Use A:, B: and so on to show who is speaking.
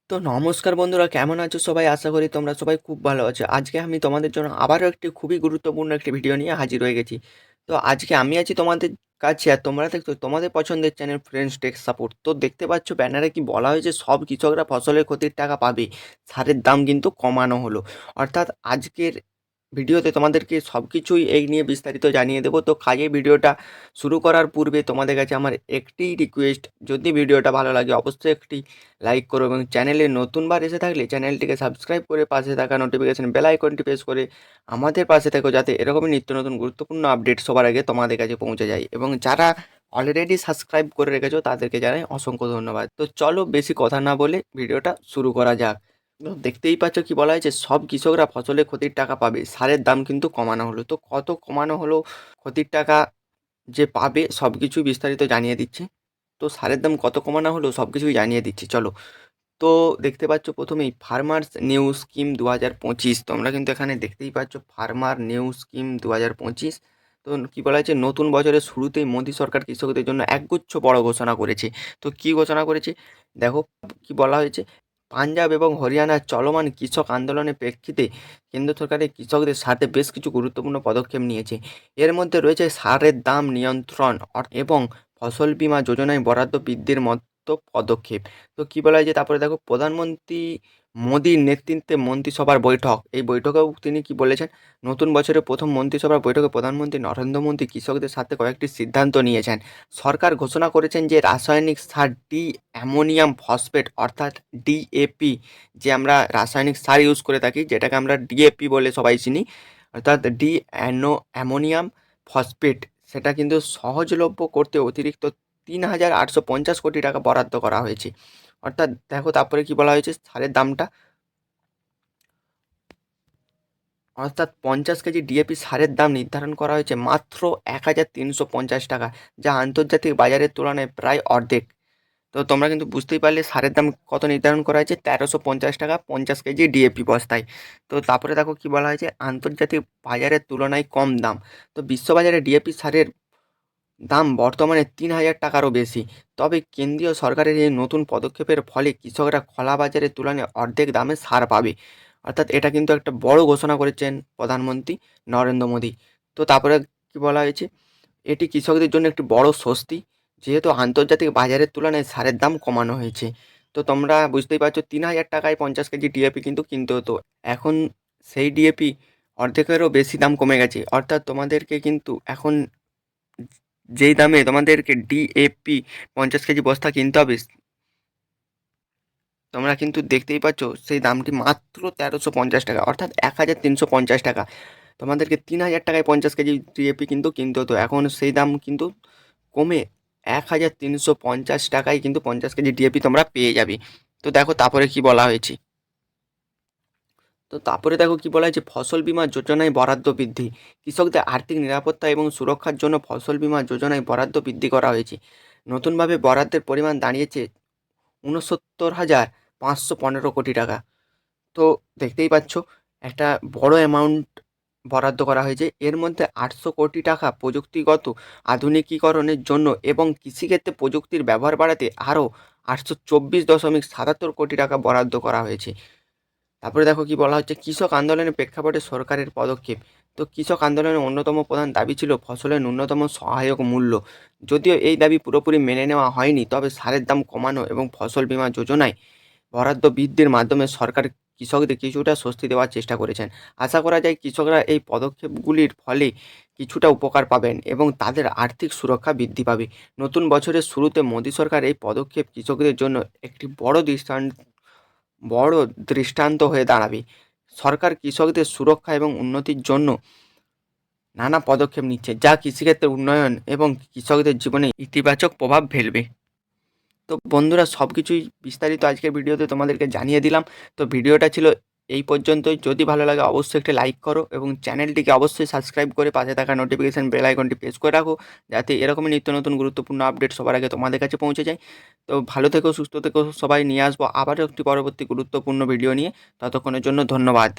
A: তো নমস্কার বন্ধুরা, কেমন আছো সবাই? আশা করি তোমরা সবাই খুব ভালো আছো। আজকে আমি তোমাদের জন্য আবারও একটি খুবই গুরুত্বপূর্ণ একটি ভিডিও নিয়ে হাজির হয়ে গেছি। তো আজকে আমি আছি তোমাদের কাছে, আর তোমরা দেখছো তোমাদের পছন্দের চ্যানেল ফ্রেন্ডস টেক সাপোর্ট। তো দেখতে পাচ্ছ ব্যানারে কি বলা হয়েছে, সব কৃষকরা ফসলের ক্ষতির টাকা পাবে, সারের দাম কিন্তু কমানো হলো। অর্থাৎ আজকের ভিডিওতে তোমাদেরকে সব কিছুই এই নিয়ে বিস্তারিত জানিয়ে দেবো। তো কাজে ভিডিওটা শুরু করার পূর্বে তোমাদের কাছে আমার একটি রিকোয়েস্ট, যদি ভিডিওটা ভালো লাগে অবশ্যই একটি লাইক করো এবং চ্যানেলে নতুনবার এসে থাকলে চ্যানেলটিকে সাবস্ক্রাইব করে পাশে থাকা নোটিফিকেশন বেল আইকনটি প্রেস করে আমাদের পাশে থেকো, যাতে এরকমই নিত্য নতুন গুরুত্বপূর্ণ আপডেট সবার আগে তোমাদের কাছে পৌঁছে যায়। এবং যারা অলরেডি সাবস্ক্রাইব করে রেখেছো তাদেরকে জানাই অসংখ্য ধন্যবাদ। তো চলো বেশি কথা না বলে ভিডিওটা শুরু করা যাক। তো দেখতেই পাচ্ছ কি বলা হয়েছে, সব কৃষকরা ফসলের ক্ষতির টাকা পাবে, সারের দাম কিন্তু কমানো হলো। তো কত কমানো হলো, ক্ষতির টাকা যে পাবে সব কিছুই বিস্তারিত জানিয়ে দিচ্ছি। তো সারের দাম কত কমানো হলো সব কিছুই জানিয়ে দিচ্ছি, চলো। তো দেখতে পাচ্ছ প্রথমেই ফার্মার্স নিউ স্কিম 2025, তোমরা কিন্তু এখানে দেখতেই পাচ্ছ ফার্মার নিউ স্কিম 2025। তো কি বলা হয়েছে, নতুন বছরের শুরুতেই মোদী সরকার কৃষকদের জন্য একগুচ্ছ বড় ঘোষণা করেছে। তো কি ঘোষণা করেছে দেখো, কি বলা হয়েছে। পাঞ্জাব এবং হরিয়ানার চলমান কৃষক আন্দোলনের প্রেক্ষিতে কেন্দ্র সরকারের কৃষকদের সাথে বেশ কিছু গুরুত্বপূর্ণ পদক্ষেপ নিয়েছে। এর মধ্যে রয়েছে সারের দাম নিয়ন্ত্রণ এবং ফসল বীমা যোজনায় বরাদ্দ বৃদ্ধির মতো পদক্ষেপ। তো কী বলা হয়েছে তারপরে দেখো, প্রধানমন্ত্রী মোদীর নেতৃত্বে মন্ত্রিসভার বৈঠক। এই বৈঠকেও তিনি কি বলেছেন, নতুন বছরের প্রথম মন্ত্রিসভার বৈঠকে প্রধানমন্ত্রী নরেন্দ্র মোদী কৃষকদের সাথে কয়েকটি সিদ্ধান্ত নিয়েছেন। সরকার ঘোষণা করেছেন যে রাসায়নিক সার অ্যামোনিয়াম ফসফেট অর্থাৎ ডিএপি, যে আমরা রাসায়নিক সার ইউজ করে থাকি যেটাকে আমরা ডিএপি বলে সবাই চিনি, অর্থাৎ অ্যামোনিয়াম ফসফেট, সেটা কিন্তু সহজলভ্য করতে অতিরিক্ত 3,850 কোটি টাকা বরাদ্দ করা হয়েছে। অর্থাৎ দেখো তারপরে কি বলা হয়েছে, সারের দামটা, অর্থাৎ 50 কেজি ডিএপি সারের দাম নির্ধারণ করা হয়েছে মাত্র 1,350 টাকা, যা আন্তর্জাতিক বাজারের তুলনায় প্রায় অর্ধেক। তো তোমরা কিন্তু বুঝতেই পারলে সারের দাম কত নির্ধারণ করা হয়েছে, 1,350 টাকা 50 কেজি ডিএপি বস্তায়। তো তারপরে দেখো কি বলা হয়েছে, আন্তর্জাতিক বাজারের তুলনায় কম দাম। তো বিশ্ববাজারে ডিএপি সারের দাম বর্তমানে 3,000 টাকারও বেশি। তবে কেন্দ্রীয় সরকারের এই নতুন পদক্ষেপের ফলে কৃষকরা খোলা বাজারের তুলনায় অর্ধেক দামে সার পাবে। অর্থাৎ এটা কিন্তু একটা বড় ঘোষণা করেছেন প্রধানমন্ত্রী নরেন্দ্র মোদী। তো তারপরে কি বলা হয়েছে, এটি কৃষকদের জন্য একটি বড় স্বস্তি, যেহেতু আন্তর্জাতিক বাজারের তুলনায় সারের দাম কমানো হয়েছে। তো তোমরা বুঝতেই পারছো, 3,000 টাকায় 50 কেজি ডিএপি কিন্তু কিনতে হতো, এখন সেই ডিএপি অর্ধেকেরও বেশি দাম কমে গেছে। অর্থাৎ তোমাদেরকে কিন্তু এখন যেই দামে তোমাদেরকে ডিএপি 50 কেজি বস্তা কিনতে হবে, তোমরা কিন্তু দেখতেই পাচ্ছ সেই দামটি মাত্র 1,350 টাকা, অর্থাৎ 1,350 টাকা। তোমাদেরকে 3,000 টাকায় 50 কেজি ডিএপি কিন্তু কিনতে হতো, এখন সেই দাম কিন্তু কমে 1,350 টাকায় কিন্তু 50 কেজি ডিএপি তোমরা পেয়ে যাবে। তো দেখো তারপরে কি বলা হয়েছে, তো তারপরে দেখো কি বলা হয়েছে, ফসল বীমা যোজনায় বরাদ্দ বৃদ্ধি। কৃষকদের আর্থিক নিরাপত্তা এবং সুরক্ষার জন্য ফসল বীমা যোজনায় বরাদ্দ বৃদ্ধি করা হয়েছে। নতুনভাবে বরাদ্দের পরিমাণ দাঁড়িয়েছে 69,515 কোটি টাকা। তো দেখতেই পাচ্ছ একটা বড় অ্যামাউন্ট বরাদ্দ করা হয়েছে। এর মধ্যে 800 কোটি টাকা প্রযুক্তিগত আধুনিকীকরণের জন্য এবং কৃষিক্ষেত্রে প্রযুক্তির ব্যবহার বাড়াতে আরও 824.77 কোটি টাকা বরাদ্দ করা হয়েছে। তারপরে দেখো কি বলা হচ্ছে, কৃষক আন্দোলনের প্রেক্ষাপটে সরকারের পদক্ষেপ। তো কৃষক আন্দোলনের অন্যতম প্রধান দাবি ছিল ফসলের ন্যূনতম সহায়ক মূল্য। যদিও এই দাবি পুরোপুরি মেনে নেওয়া হয়নি, তবে সারের দাম কমানো এবং ফসল বীমা যোজনায় বরাদ্দ বৃদ্ধির মাধ্যমে সরকার কৃষকদের কিছুটা স্বস্তি দেওয়ার চেষ্টা করেছেন। আশা করা যায় কৃষকরা এই পদক্ষেপগুলির ফলে কিছুটা উপকার পাবেন এবং তাদের আর্থিক সুরক্ষা বৃদ্ধি পাবে। নতুন বছরের শুরুতে মোদী সরকার এই পদক্ষেপ কৃষকদের জন্য একটি বড় দৃষ্টান্ত হয়ে দাঁড়াবে। সরকার কৃষকদের সুরক্ষা এবং উন্নতির জন্য নানা পদক্ষেপ নিচ্ছে, যা কৃষিক্ষেত্রের উন্নয়ন এবং কৃষকদের জীবনে ইতিবাচক প্রভাব ফেলবে। তো বন্ধুরা, সব কিছুই বিস্তারিত আজকের ভিডিওতে তোমাদেরকে জানিয়ে দিলাম। তো ভিডিওটা ছিল এই পর্যন্তই। যদি ভালো লাগে অবশ্যই একটা লাইক করো এবং চ্যানেলটিকে অবশ্যই সাবস্ক্রাইব করে পাশে থাকা নোটিফিকেশান বেল আইকনটি প্রেস করে রাখো, যাতে এরকমই নিত্য নতুন গুরুত্বপূর্ণ আপডেট সবার আগে তোমাদের কাছে পৌঁছে যায়। তো ভালো থেকো, সুস্থ থেকো সবাই, নিয়ে আসবো আবারও একটি পরবর্তী গুরুত্বপূর্ণ ভিডিও নিয়ে। ততক্ষণের জন্য ধন্যবাদ।